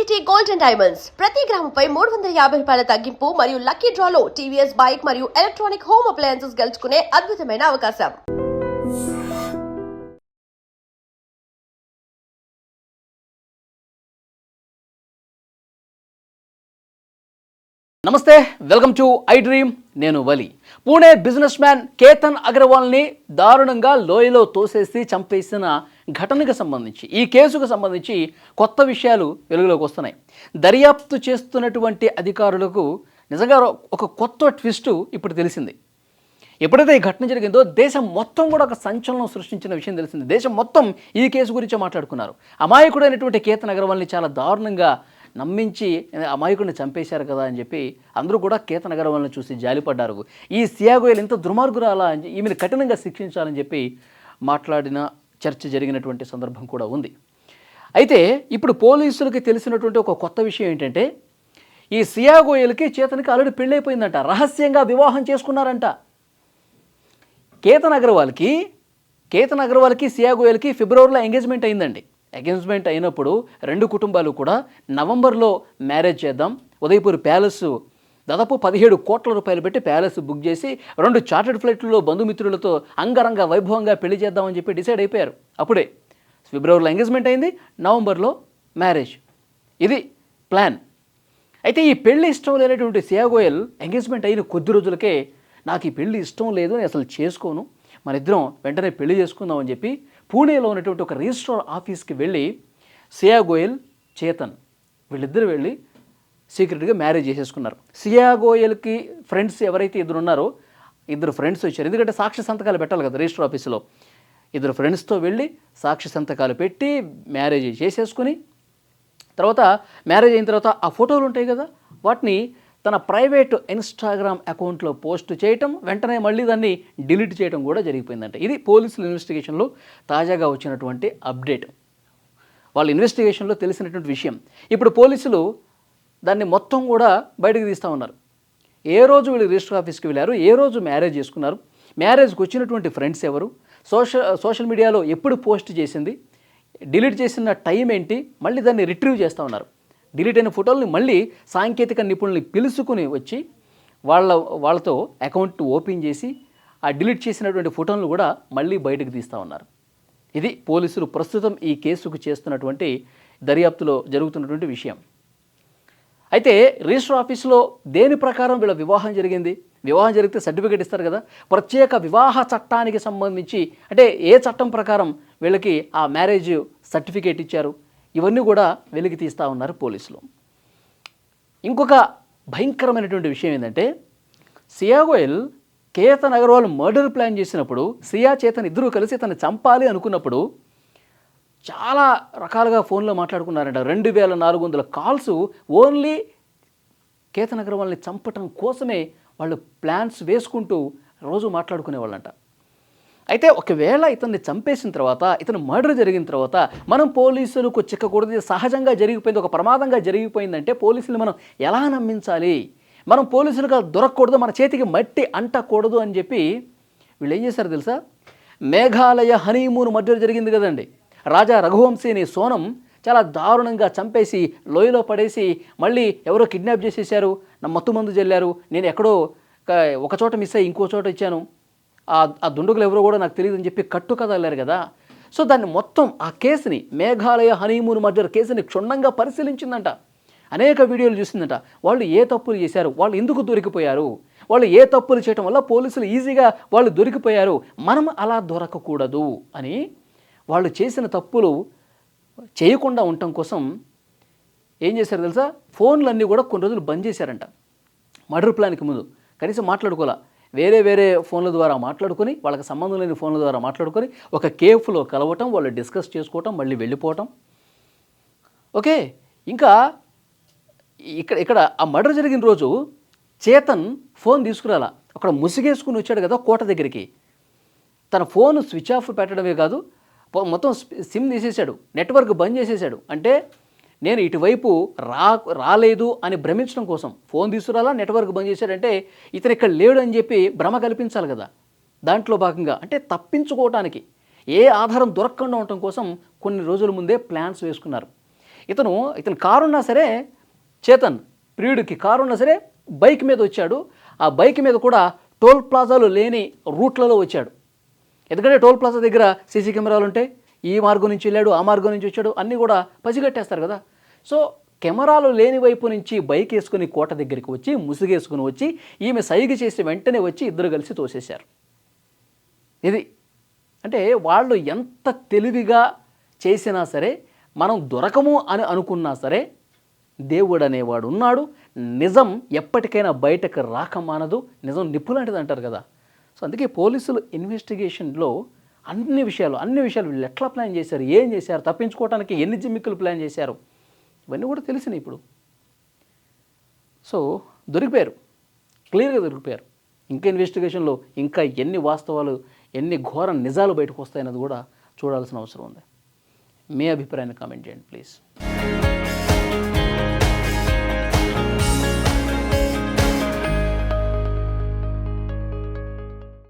ITT Gold and Diamonds ప్రతి గ్రాముపై 350 రూపాయల తగ్గింపు మరియు లక్కీ డ్రాలో టీవీఎస్ బైక్ మరియు ఎలక్ట్రానిక్ హోమ్ అప్లయన్సెస్ గెలుచుకునే అద్భుతమైన అవకాశం. నమస్తే, వెల్కమ్ టు ఐ డ్రీమ్. నేను వలి. పూణే బిజినెస్ మ్యాన్ కేతన్ అగర్వాల్ని దారుణంగా లోయలో తోసేసి చంపేసిన ఘటనకు సంబంధించి, ఈ కేసుకు సంబంధించి కొత్త విషయాలు వెలుగులోకి వస్తున్నాయి. దర్యాప్తు చేస్తున్నటువంటి అధికారులకు నిజంగా ఒక కొత్త ట్విస్ట్ ఇప్పుడు తెలిసింది. ఎప్పుడైతే ఈ ఘటన జరిగిందో దేశం మొత్తం కూడా ఒక సంచలనం సృష్టించిన విషయం తెలిసింది. దేశం మొత్తం ఈ కేసు గురించి మాట్లాడుకున్నారు. అమాయకుడైనటువంటి కేతన్ అగర్వాల్ని చాలా దారుణంగా నమ్మించి అమాయకుడిని చంపేశారు కదా అని చెప్పి అందరూ కూడా కేతన్ అగర్వాల్ని చూసి జాలిపడ్డారు. ఈ సియా గోయల్ ఎంత దుర్మార్గురాలా అని ఈమెను కఠినంగా శిక్షించాలని చెప్పి మాట్లాడిన చర్చ జరిగినటువంటి సందర్భం కూడా ఉంది. అయితే ఇప్పుడు పోలీసులకి తెలిసినటువంటి ఒక కొత్త విషయం ఏంటంటే, ఈ సియా గోయల్కి చేతన్కి ఆల్రెడీ పెళ్ళైపోయిందంట, రహస్యంగా వివాహం చేసుకున్నారంట. కేతన్ అగర్వాల్కి సియా గోయల్కి ఫిబ్రవరిలో ఎంగేజ్మెంట్ అయిందండి. ఎంగేజ్మెంట్ అయినప్పుడు రెండు కుటుంబాలు కూడా నవంబర్లో మ్యారేజ్ చేద్దాం, ఉదయపూర్ ప్యాలెస్ దాదాపు 17 కోట్ల రూపాయలు పెట్టి ప్యాలెస్ బుక్ చేసి 2 చార్టర్డ్ ఫ్లైట్లలో బంధుమిత్రులతో అంగరంగ వైభవంగా పెళ్లి చేద్దామని చెప్పి డిసైడ్ అయిపోయారు. అప్పుడే ఫిబ్రవరిలో ఎంగేజ్మెంట్ అయింది, నవంబర్లో మ్యారేజ్. ఇది ప్లాన్. అయితే ఈ పెళ్లి ఇష్టం లేనటువంటి సియా గోయల్ ఎంగేజ్మెంట్ అయిన కొద్ది రోజులకే నాకు ఈ పెళ్లి ఇష్టం లేదు, నేను అసలు చేసుకోను, మన ఇద్దరం వెంటనే పెళ్లి చేసుకుందాం అని చెప్పి పూణేలో ఉన్నటువంటి ఒక రిజిస్ట్రార్ ఆఫీస్కి వెళ్ళి సియా గోయల్, చేతన్ వీళ్ళిద్దరు వెళ్ళి సీక్రెట్గా మ్యారేజ్ చేసేసుకున్నారు. సియా గోయల్కి ఫ్రెండ్స్ ఎవరైతే ఉన్నారో, ఇద్దరు ఫ్రెండ్స్ వచ్చారు. ఎందుకంటే సాక్షి సంతకాలు పెట్టాలి కదా రిజిస్టర్ ఆఫీసులో. ఇద్దరు ఫ్రెండ్స్తో వెళ్ళి సాక్షి సంతకాలు పెట్టి మ్యారేజ్ చేసేసుకుని, తర్వాత మ్యారేజ్ అయిన తర్వాత ఆ ఫోటోలు ఉంటాయి కదా, వాటిని తన ప్రైవేట్ ఇన్స్టాగ్రామ్ అకౌంట్లో పోస్ట్ చేయటం, వెంటనే మళ్ళీ దాన్ని డిలీట్ చేయడం కూడా జరిగిపోయిందంట. ఇది పోలీసుల ఇన్వెస్టిగేషన్లో తాజాగా వచ్చినటువంటి అప్డేట్. వాళ్ళ ఇన్వెస్టిగేషన్లో తెలిసినటువంటి విషయం. ఇప్పుడు పోలీసులు దాన్ని మొత్తం కూడా బయటకు తీస్తూ ఉన్నారు. ఏ రోజు వీళ్ళు రిజిస్టర్ ఆఫీస్కి వెళ్ళారు, ఏ రోజు మ్యారేజ్ చేసుకున్నారు, మ్యారేజ్కి వచ్చినటువంటి ఫ్రెండ్స్ ఎవరు, సోషల్ మీడియాలో ఎప్పుడు పోస్ట్ చేసింది, డిలీట్ చేసిన టైం ఏంటి, మళ్ళీ దాన్ని రిట్రీవ్ చేస్తూ ఉన్నారు. డిలీట్ అయిన ఫోటోల్ని మళ్ళీ సాంకేతిక నిపుణుల్ని పిలుచుకుని వచ్చి వాళ్ళతో అకౌంట్ ఓపెన్ చేసి ఆ డిలీట్ చేసినటువంటి ఫోటోలను కూడా మళ్ళీ బయటకు తీస్తూ ఉన్నారు. ఇది పోలీసులు ప్రస్తుతం ఈ కేసుకు చేస్తున్నటువంటి దర్యాప్తులో జరుగుతున్నటువంటి విషయం. అయితే రిజిస్టర్ ఆఫీసులో దేని ప్రకారం వీళ్ళ వివాహం జరిగింది, వివాహం జరిగితే సర్టిఫికేట్ ఇస్తారు కదా, ప్రత్యేక వివాహ చట్టానికి సంబంధించి అంటే ఏ చట్టం ప్రకారం వీళ్ళకి ఆ మ్యారేజ్ సర్టిఫికేట్ ఇచ్చారు, ఇవన్నీ కూడా వెలికి తీస్తూ ఉన్నారు పోలీసులు. ఇంకొక భయంకరమైనటువంటి విషయం ఏంటంటే, సియా గోయల్ కేతన్ అగర్వాల్ మర్డర్ ప్లాన్ చేసినప్పుడు చేతన్ ఇద్దరూ కలిసి తను చంపాలి అనుకున్నప్పుడు చాలా రకాలుగా ఫోన్లో మాట్లాడుకున్నారంట. 2400 కాల్స్ ఓన్లీ కేతన్ అగర్వాల్ని చంపటం కోసమే వాళ్ళు ప్లాన్స్ వేసుకుంటూ రోజు మాట్లాడుకునేవాళ్ళంట. అయితే ఒకవేళ ఇతన్ని చంపేసిన తర్వాత, ఇతను మర్డర్ జరిగిన తర్వాత మనం పోలీసులకు చిక్కకూడదు, సహజంగా జరిగిపోయింది, ఒక ప్రమాదంగా జరిగిపోయిందంటే పోలీసులు మనం ఎలా నమ్మించాలి, మనం పోలీసులుగా దొరకకూడదు, మన చేతికి మట్టి అంటకూడదు అని చెప్పి వీళ్ళు ఏం చేశారు తెలుసా? మేఘాలయ హనీమూన్ మర్డర్ జరిగింది కదండి, రాజా రఘువంశీని సోనం చాలా దారుణంగా చంపేసి లోయలో పడేసి మళ్ళీ ఎవరో కిడ్నాప్ చేసేసారు, నా మత్తు మందు జల్లారు, నేను ఎక్కడో ఒక చోట మిస్ అయ్యి ఇంకో చోట ఇచ్చాను, ఆ దుండగులు ఎవరో కూడా నాకు తెలియదు అని చెప్పి కట్టు కదలేరు కదా. సో దాన్ని మొత్తం ఆ కేసుని, మేఘాలయ హనీమూన్ మర్డర్ కేసుని క్షుణ్ణంగా పరిశీలించిందంట, అనేక వీడియోలు చూసిందంట. వాళ్ళు ఏ తప్పులు చేశారు, వాళ్ళు ఎందుకు దొరికిపోయారు, వాళ్ళు ఏ తప్పులు చేయటం వల్ల పోలీసులు ఈజీగా వాళ్ళు దొరికిపోయారు, మనం అలా దొరకకూడదు అని వాళ్ళు చేసిన తప్పులు చేయకుండా ఉండటం కోసం ఏం చేశారు తెలుసా? ఫోన్లన్నీ కూడా కొన్ని రోజులు బంద్ చేశారంట. మర్డర్ ప్లాన్కి ముందు కనీసం మాట్లాడుకోలే, వేరే ఫోన్ల ద్వారా మాట్లాడుకొని, వాళ్ళకి సంబంధం లేని ఫోన్ల ద్వారా మాట్లాడుకొని ఒక కేఫ్లో కలవటం, వాళ్ళు డిస్కస్ చేసుకోవటం, మళ్ళీ వెళ్ళిపోవటం. ఓకే, ఇంకా ఇక్కడ ఆ మర్డర్ జరిగిన రోజు చేతన్ ఫోన్ తీసుకురాలా, అక్కడ ముసిగేసుకుని వచ్చాడు కదా కోట దగ్గరికి. తన ఫోన్ స్విచ్ ఆఫ్ పెట్టడమే కాదు, మొత్తం సిమ్ తీసేశాడు, నెట్వర్క్ బంద్ చేసేసాడు. అంటే నేను ఇటువైపు రాలేదు అని భ్రమించడం కోసం ఫోన్ తీసుకురాలా, నెట్వర్క్ బంద్ చేశాడంటే ఇతను ఇక్కడ లేడు అని చెప్పి భ్రమ కల్పించాలి కదా. దాంట్లో భాగంగా అంటే తప్పించుకోవటానికి, ఏ ఆధారం దొరకకుండా ఉండటం కోసం కొన్ని రోజుల ముందే ప్లాన్స్ వేసుకున్నారు. ఇతను కారు ఉన్నా సరే, చేతన్ ప్రియుడికి కారు ఉన్నా సరే బైక్ మీద వచ్చాడు. ఆ బైక్ మీద కూడా టోల్ ప్లాజాలు లేని రూట్లలో వచ్చాడు. ఎందుకంటే టోల్ ప్లాజా దగ్గర సీసీ కెమెరాలు ఉంటాయి. ఈ మార్గం నుంచి వెళ్ళాడు, ఆ మార్గం నుంచి వచ్చాడు, అన్నీ కూడా పసిగట్టేస్తారు కదా. సో కెమెరాలు లేని వైపు నుంచి బైక్ వేసుకుని కోట దగ్గరికి వచ్చి ముసుగేసుకుని వచ్చి ఈమె సైగ చేసి వెంటనే వచ్చి ఇద్దరు కలిసి తోసేశారు. ఇది అంటే వాళ్ళు ఎంత తెలివిగా చేసినా సరే, మనం దొరకము అని అనుకున్నా సరే, దేవుడు అనేవాడు ఉన్నాడు. నిజం ఎప్పటికైనా బయటకు రాక మానదు. నిజం నిప్పు లాంటిది అంటారు కదా. సో అందుకే పోలీసులు ఇన్వెస్టిగేషన్లో అన్ని విషయాలు వీళ్ళు ఎట్లా ప్లాన్ చేశారు, ఏం చేశారు, తప్పించుకోవడానికి ఎన్ని జిమ్మిక్కులు ప్లాన్ చేశారు, ఇవన్నీ కూడా తెలిసినాయి ఇప్పుడు. సో దొరికిపోయారు, క్లియర్గా దొరికిపోయారు. ఇంకా ఇన్వెస్టిగేషన్లో ఇంకా ఎన్ని వాస్తవాలు, ఎన్ని ఘోర నిజాలు బయటకు వస్తాయన్నది కూడా చూడాల్సిన అవసరం ఉంది. మీ అభిప్రాయాన్ని కామెంట్ చేయండి ప్లీజ్.